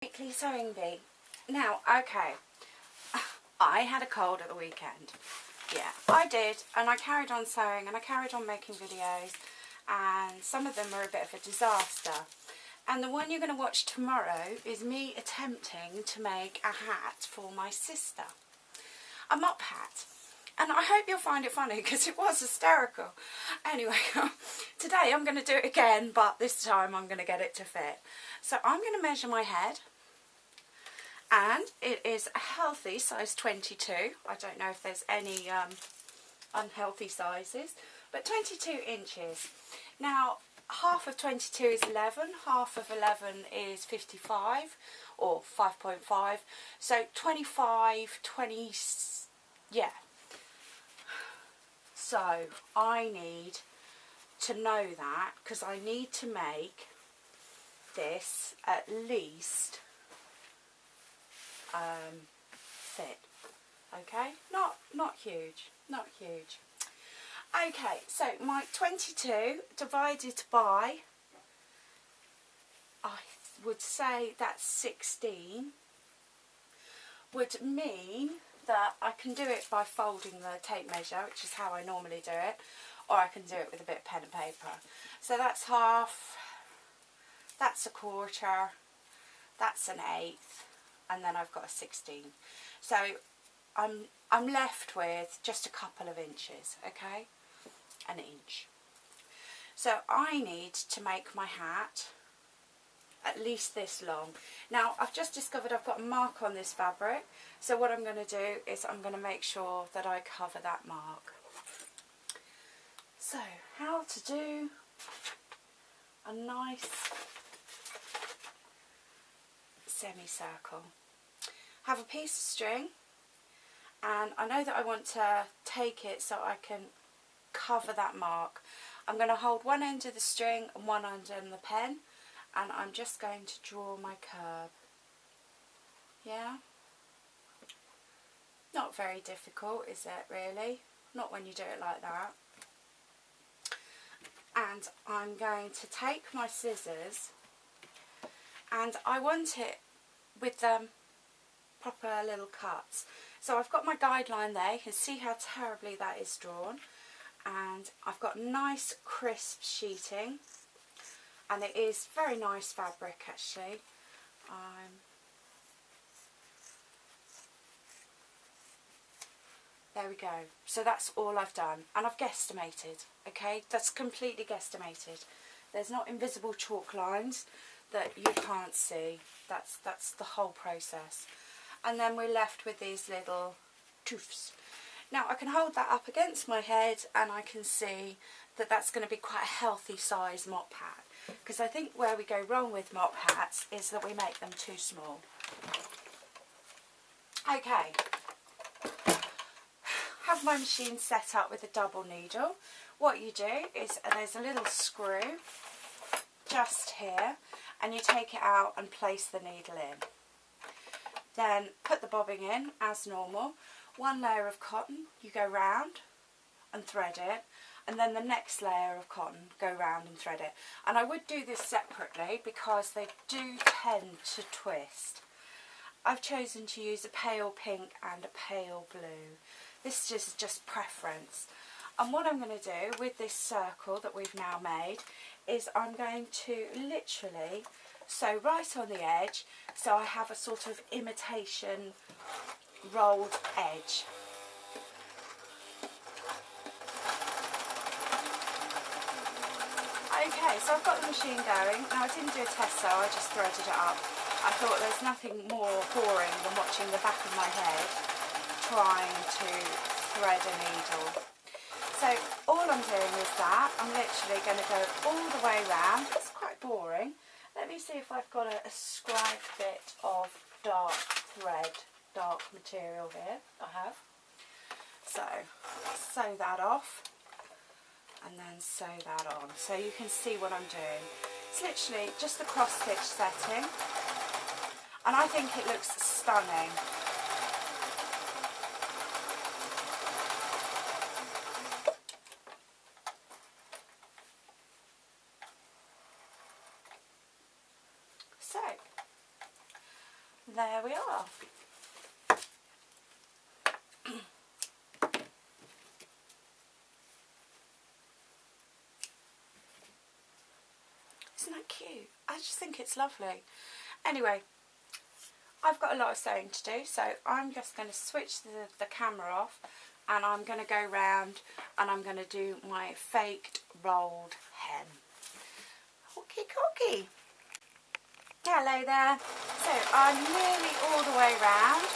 Weekly sewing bee. Now, okay, I had a cold at the weekend. Yeah, I did, and I carried on sewing and I carried on making videos, and some of them were a bit of a disaster. And the one you're going to watch tomorrow is me attempting to make a hat for my sister. A mop hat. And I hope you'll find it funny because it was hysterical. Anyway, today I'm going to do it again, but this time I'm going to get it to fit. So I'm going to measure my head. And it is a healthy size 22. I don't know if there's any unhealthy sizes, but 22 inches. Now, half of 22 is 11, half of 11 is 55, or 5.5. So 25, 20, yeah. So I need to know that because I need to make this at least fit. Okay, not huge, not huge. Okay, so my 22 divided by, I would say that's 16, would mean that I can do it by folding the tape measure, which is how I normally do it, or I can do it with a bit of pen and paper. So that's half, that's a quarter, that's an eighth, and then I've got a 16. So I'm left with just a couple of inches, okay? An inch. So I need to make my hat at least this long. Now I've just discovered I've got a mark on this fabric, so what I'm going to do is I'm going to make sure that I cover that mark. So how to do a nice semicircle. Have a piece of string, and I know that I want to take it so I can cover that mark. I'm going to hold one end of the string and one end of the pen, and I'm just going to draw my curve. Yeah? Not very difficult, is it really? Not when you do it like that. And I'm going to take my scissors, and I want it with proper little cuts. So I've got my guideline there, you can see how terribly that is drawn, and I've got nice crisp sheeting, and it is very nice fabric actually. There we go. So that's all I've done, and I've guesstimated, okay? That's completely guesstimated. There's not invisible chalk lines that you can't see. That's the whole process. And then we're left with these little toofs. Now I can hold that up against my head, and I can see that that's going to be quite a healthy size mop hat, because I think where we go wrong with mop hats is that we make them too small. Okay, have my machine set up with a double needle. What you do is there's a little screw just here, and you take it out and place the needle in. Then put the bobbing in as normal. One layer of cotton, you go round and thread it, and then the next layer of cotton, go round and thread it. And I would do this separately because they do tend to twist. I've chosen to use a pale pink and a pale blue. This is just preference. And what I'm going to do with this circle that we've now made is I'm going to literally sew right on the edge, so I have a sort of imitation rolled edge. Okay, so I've got the machine going. Now I didn't do a test sew, I just threaded it up. I thought there's nothing more boring than watching the back of my head trying to thread a needle. So all I'm doing is that. I'm literally going to go all the way round. It's quite boring. Let me see if I've got a scribed bit of dark thread, dark material here. I have. So sew that off and then sew that on, so you can see what I'm doing. It's literally just a cross stitch setting, and I think it looks stunning. So there we are. Isn't that cute? I just think it's lovely. Anyway, I've got a lot of sewing to do, so I'm just going to switch the camera off, and I'm going to go round and I'm going to do my faked rolled hem. Hooky cookie. Hello there. So I'm nearly all the way round.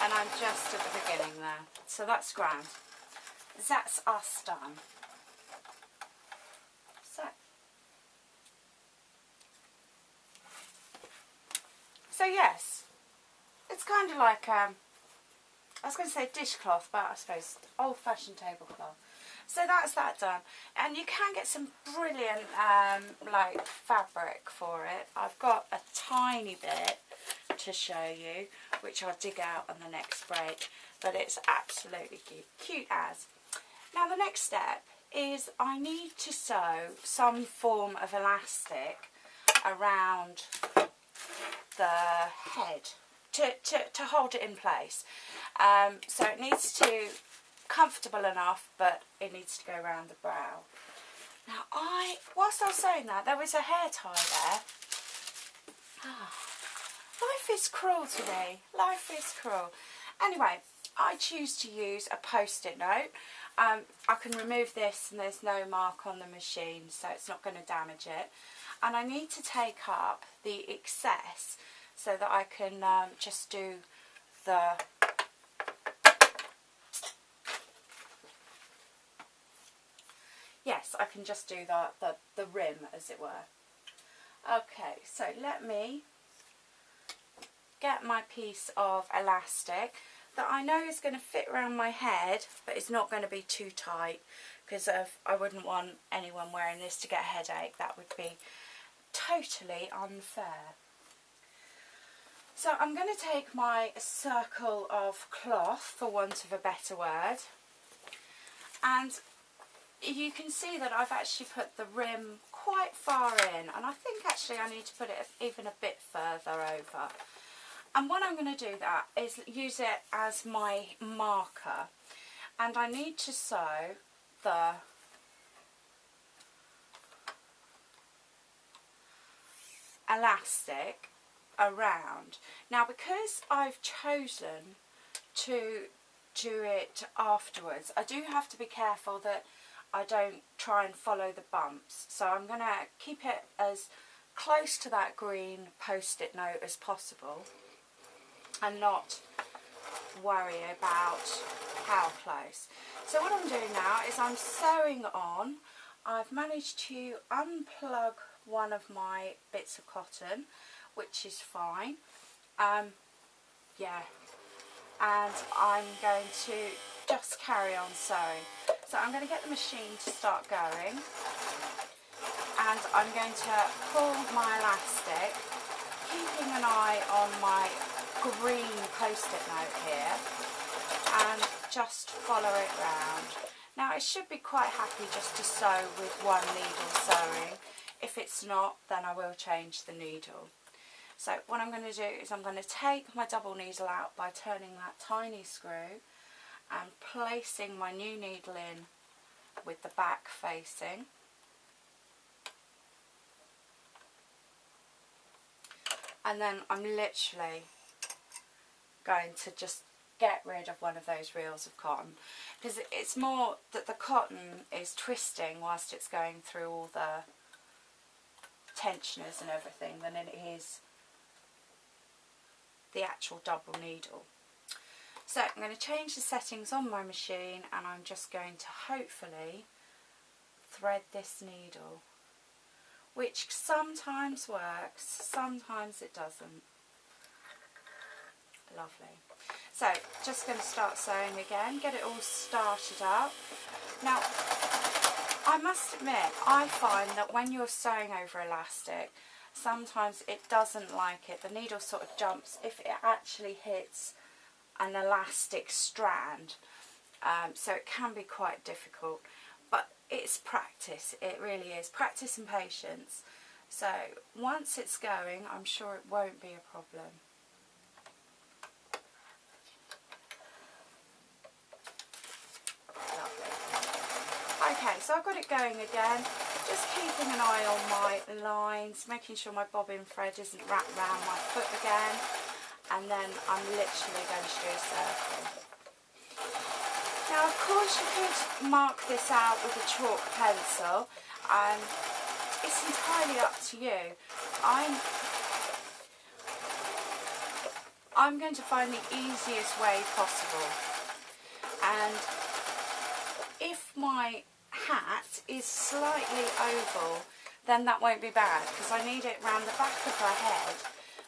And I'm just at the beginning there. So that's grand. That's us done. So yes, it's kind of like, I was going to say dishcloth, but I suppose old-fashioned tablecloth. So that's that done. And you can get some brilliant like fabric for it. I've got a tiny bit to show you, which I'll dig out on the next break, but it's absolutely cute, cute as. Now the next step is I need to sew some form of elastic around the head to hold it in place. So it needs to comfortable enough, but it needs to go around the brow. Now whilst I was sewing that, there was a hair tie there. Life is cruel to me. Life is cruel. Anyway, I choose to use a post-it note. I can remove this and there's no mark on the machine, so it's not going to damage it. And I need to take up the excess so that I can just do the I can just do the rim, as it were. Okay, so let me get my piece of elastic that I know is going to fit around my head, but it's not going to be too tight, because I wouldn't want anyone wearing this to get a headache. That would be totally unfair. So I'm going to take my circle of cloth, for want of a better word, and you can see that I've actually put the rim quite far in, and I think actually I need to put it even a bit further over. And what I'm going to do that is use it as my marker, and I need to sew the elastic around. Now, because I've chosen to do it afterwards, I do have to be careful that I don't try and follow the bumps. So I'm going to keep it as close to that green post-it note as possible and not worry about how close. So what I'm doing now is I'm sewing on. I've managed to unplug one of my bits of cotton, which is fine. Yeah, and I'm going to just carry on sewing. So I'm going to get the machine to start going, and I'm going to pull my elastic, keeping an eye on my green post-it note here, and just follow it round. Now I should be quite happy just to sew with one needle sewing. If it's not, then I will change the needle. So what I'm going to do is I'm going to take my double needle out by turning that tiny screw and placing my new needle in with the back facing. And then I'm literally going to just get rid of one of those reels of cotton, because it's more that the cotton is twisting whilst it's going through all the tensioners and everything than it is the actual double needle. So I'm going to change the settings on my machine, and I'm just going to hopefully thread this needle, which sometimes works, sometimes it doesn't. Lovely. So just going to start sewing again, get it all started up. Now I must admit, I find that when you're sewing over elastic, sometimes it doesn't like it. The needle sort of jumps if it actually hits an elastic strand. So it can be quite difficult. But it's practice. It really is. Practice and patience. So once it's going, I'm sure it won't be a problem. Okay, so I've got it going again, just keeping an eye on my lines, making sure my bobbin thread isn't wrapped around my foot again, and then I'm literally going to do a circle. Now of course you could mark this out with a chalk pencil, and it's entirely up to you. I'm going to find the easiest way possible, and if my hat is slightly oval, then that won't be bad, because I need it round the back of her head,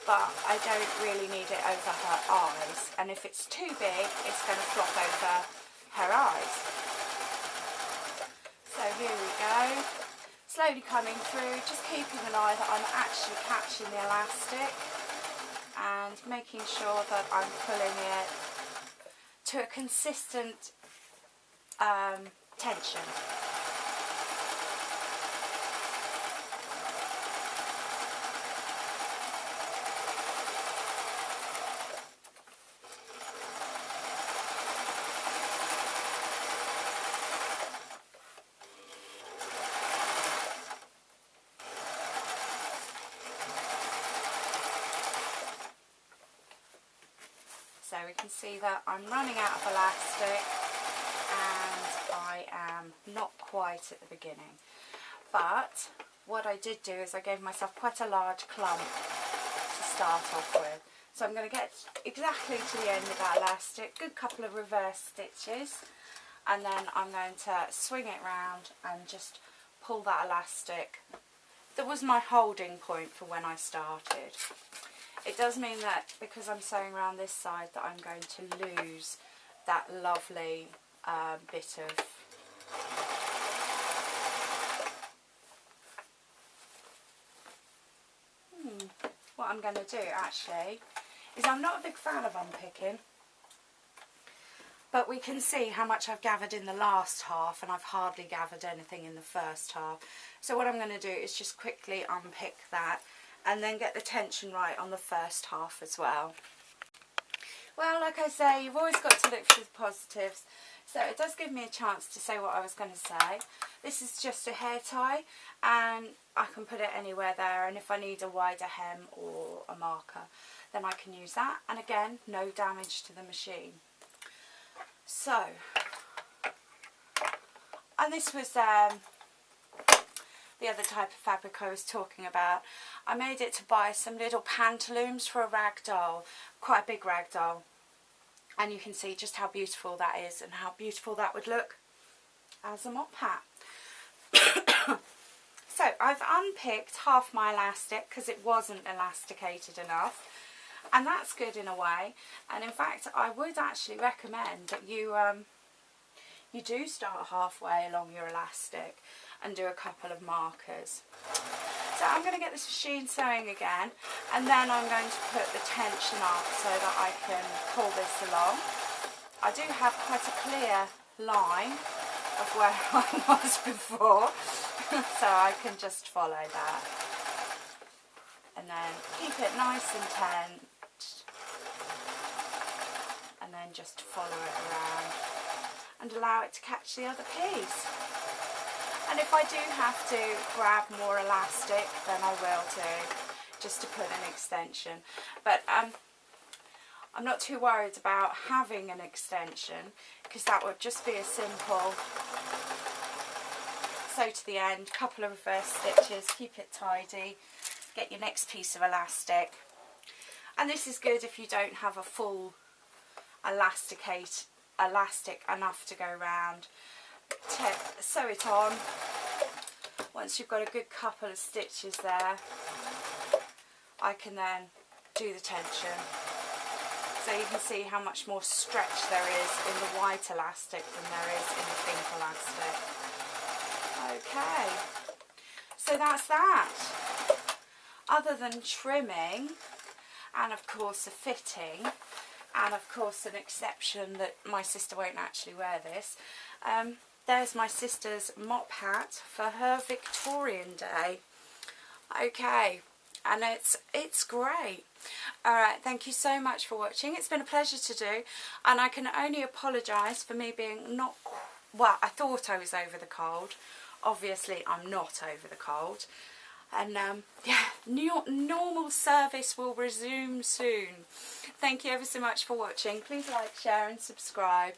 but I don't really need it over her eyes, and if it's too big it's going to flop over her eyes. So here we go, slowly coming through, just keeping an eye that I'm actually catching the elastic and making sure that I'm pulling it to a consistent tension. So we can see that I'm running out of elastic and I am not quite at the beginning. But what I did do is I gave myself quite a large clump to start off with. So I'm going to get exactly to the end of that elastic, good couple of reverse stitches, and then I'm going to swing it round and just pull that elastic. That was my holding point for when I started. It does mean that because I'm sewing around this side that I'm going to lose that lovely bit of what I'm going to do actually is, I'm not a big fan of unpicking, but we can see how much I've gathered in the last half, and I've hardly gathered anything in the first half. So what I'm going to do is just quickly unpick that and then get the tension right on the first half as well. Well, like I say, you've always got to look for the positives. So it does give me a chance to say what I was going to say. This is just a hair tie, and I can put it anywhere there, and if I need a wider hem or a marker, then I can use that. And again, no damage to the machine. So, and this was the other type of fabric I was talking about. I made it to buy some little pantaloons for a rag doll, quite a big rag doll. And you can see just how beautiful that is and how beautiful that would look as a mop hat. So I've unpicked half my elastic because it wasn't elasticated enough. And that's good in a way. And in fact, I would actually recommend that you do start halfway along your elastic and do a couple of markers. So I'm going to get this machine sewing again, and then I'm going to put the tension up so that I can pull this along. I do have quite a clear line of where I was before, so I can just follow that. And then keep it nice and tense, and then just follow it around and allow it to catch the other piece. And if I do have to grab more elastic, then I will too, just to put an extension. But I'm not too worried about having an extension, because that would just be a simple sew to the end, couple of reverse stitches, keep it tidy, get your next piece of elastic. And this is good if you don't have a full elastic enough to go round. Sew it on. Once you've got a good couple of stitches there, I can then do the tension. So you can see how much more stretch there is in the white elastic than there is in the pink elastic. Okay, so that's that. Other than trimming, and of course a fitting, and of course an exception that my sister won't actually wear this, there's my sister's mop hat for her Victorian Day. Okay, and it's great. Alright, thank you so much for watching. It's been a pleasure to do, and I can only apologise for me being not, well, I thought I was over the cold. Obviously I'm not over the cold. And yeah, normal service will resume soon. Thank you ever so much for watching. Please like, share and subscribe.